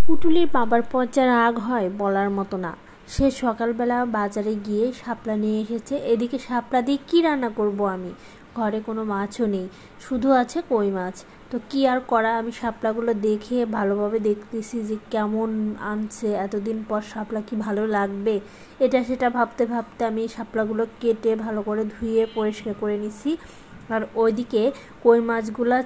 পুটুলির বাবার পর যা রাগ হয় বলার মতো না। সে সকালবেলা বাজারে গিয়ে শাপলা নিয়ে এসেছে। এদিকে শাপলা দিয়ে কী রান্না করব আমি? ঘরে কোনো মাছও নেই, শুধু আছে কই মাছ। তো কি আর করা, আমি শাপলাগুলো দেখে ভালোভাবে দেখতেছি যে কেমন আনছে, এতদিন পর শাপলা কি ভালো লাগবে, এটা সেটা ভাবতে ভাবতে আমি শাপলাগুলো কেটে ভালো করে ধুয়ে পরিষ্কার করে নিছি। আর ওইদিকে কই মাছগুলা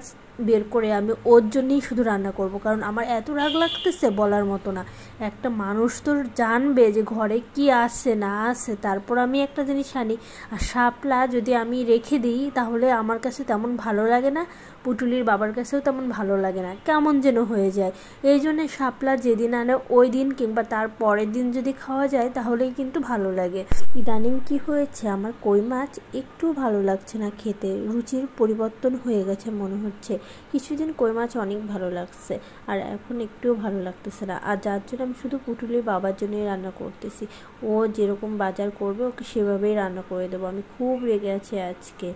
বের করে আমি ওর জন্যই শুধু রান্না করব, কারণ আমার এত রাগ লাগতেছে বলার মতো না। একটা মানুষ তো জানবে যে ঘরে কি আছে না আছে, তারপর আমি একটা জিনিস আনি। আর শাপলা যদি আমি রেখে দিই তাহলে আমার কাছে তেমন ভালো লাগে না, পুটুলির বাবার কাছেও তেমন ভালো লাগে না, কেমন যেন হয়ে যায়। এই জন্যে শাপলা যেদিন আনে ওই দিন কিংবা তার পরের দিন যদি খাওয়া যায় তাহলেই কিন্তু ভালো লাগে। ইদানিং কি হয়েছে, আমার কই মাছ একটু ভালো লাগছে না খেতে, রুচির পরিবর্তন হয়ে গেছে মনে হচ্ছে। কিছুদিন কই মাছ অনেক ভালো লাগছে, আর এখন একটুও ভালো লাগতেছে না। আর যার জন্য আমি শুধু পুটুলির বাবার জন্যই রান্না করতেছি। ও যেরকম বাজার করবে ওকে সেভাবেই রান্না করে দেবো। আমি খুব রেগে আছি আজকে।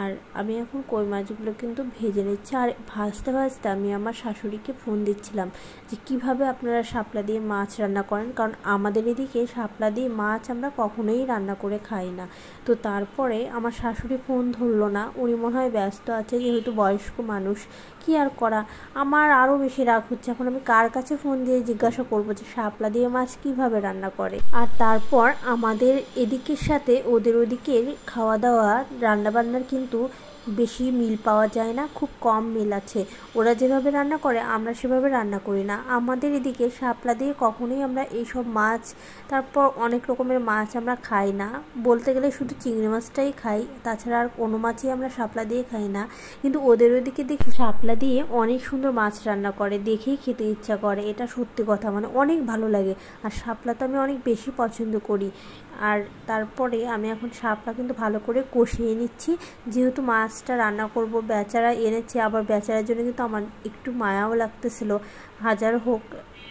আর আমি এখন কই মাছগুলো কিন্তু ভেজে নিচ্ছি। আর ভাজতে ভাজতে আমি আমার শাশুড়িকে ফোন দিচ্ছিলাম যে কিভাবে আপনারা শাপলা দিয়ে মাছ রান্না করেন, কারণ আমাদের এদিকে শাপলা দিয়ে মাছ আমরা কখনোই রান্না করে খাই না। তো তারপরে আমার শাশুড়ি ফোন ধরলো না, উনি মনে হয় ব্যস্ত আছে, যেহেতু বয়স্ক মানুষ। কি আর করা, আমার আরও বেশি রাগ হচ্ছে। এখন আমি কার কাছে ফোন দিয়ে জিজ্ঞাসা করবো যে শাপলা দিয়ে মাছ কিভাবে রান্না করে? আর তারপর আমাদের এদিকের সাথে ওদের ওদিকের খাওয়া দাওয়া রান্নাবান্নার কিন্তু বেশি মিল পাওয়া যায় না, খুব কম মিল আছে। ওরা যেভাবে রান্না করে আমরা সেভাবে রান্না করি না। আমাদের এদিকে শাপলা দিয়ে কখনোই আমরা এইসব মাছ, তারপর অনেক রকমের মাছ আমরা খাই না। বলতে গেলে শুধু চিংড়ি মাছটাই খাই, তাছাড়া আর কোনো মাছই আমরা শাপলা দিয়ে খাই না। কিন্তু ওদের ওদিকে দেখি শাপলা দিয়ে অনেক সুন্দর মাছ রান্না করে, দেখেই খেতে ইচ্ছা করে। এটা সত্যি কথা, মানে অনেক ভালো লাগে। আর শাপলা তো আমি অনেক বেশি পছন্দ করি। আর তারপরে আমি এখন শাপলা কিন্তু ভালো করে কষিয়ে নিচ্ছি, যেহেতু মাছটা রান্না করব। বেচারা এনেছে, আবার বেচারার জন্য কিন্তু আমার একটু মায়াও লাগতেছিল। হাজার হোক,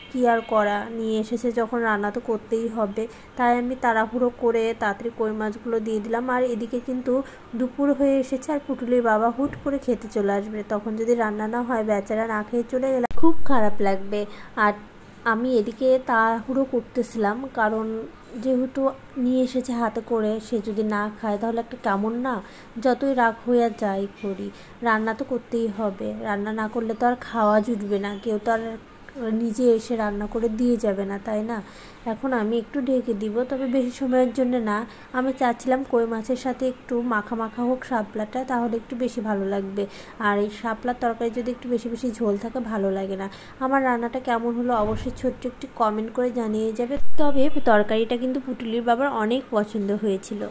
কি আর করা, নিয়ে এসেছে যখন রান্না তো করতেই হবে। তাই আমি তাড়াহুড়ো করে তাড়াতাড়ি কই মাছগুলো দিয়ে দিলাম। আর এদিকে কিন্তু দুপুর হয়ে এসেছে, আর পুটুলির বাবা হুট করে খেতে চলে আসবে। তখন যদি রান্না না হয়, বেচারা না খেয়ে চলে গেলে খুব খারাপ লাগবে। আর আমি এদিকে তাড়াহুড়ো করতেছিলাম, কারণ যেহেতু নিয়ে এসেছে হাতে করে, সে যদি না খায় তাহলে একটা কেমন না। যতই রাগ হইয়া যাই করি, রান্না তো করতেই হবে। রান্না না করলে তো আর খাওয়া জুটবে না, কেউ তো আর নিজে এসে রান্না করে দিয়ে যাবে না, তাই না? এখন আমি একটু ঢেকে দিব, তবে বেশি সময়ের জন্য না। আমি চাচ্ছিলাম কই মাছের সাথে একটু মাখা মাখা হোক শাপলাটা, তাহলে একটু বেশি ভালো লাগবে। আর এই শাপলার তরকারি যদি একটু বেশি বেশি ঝোল থাকে ভালো লাগে না। আমার রান্নাটা কেমন হলো অবশ্যই ছোট্ট একটি কমেন্ট করে জানিয়ে যাবে। তবে তরকারিটা কিন্তু পুটুলির বাবার অনেক পছন্দ হয়েছিল।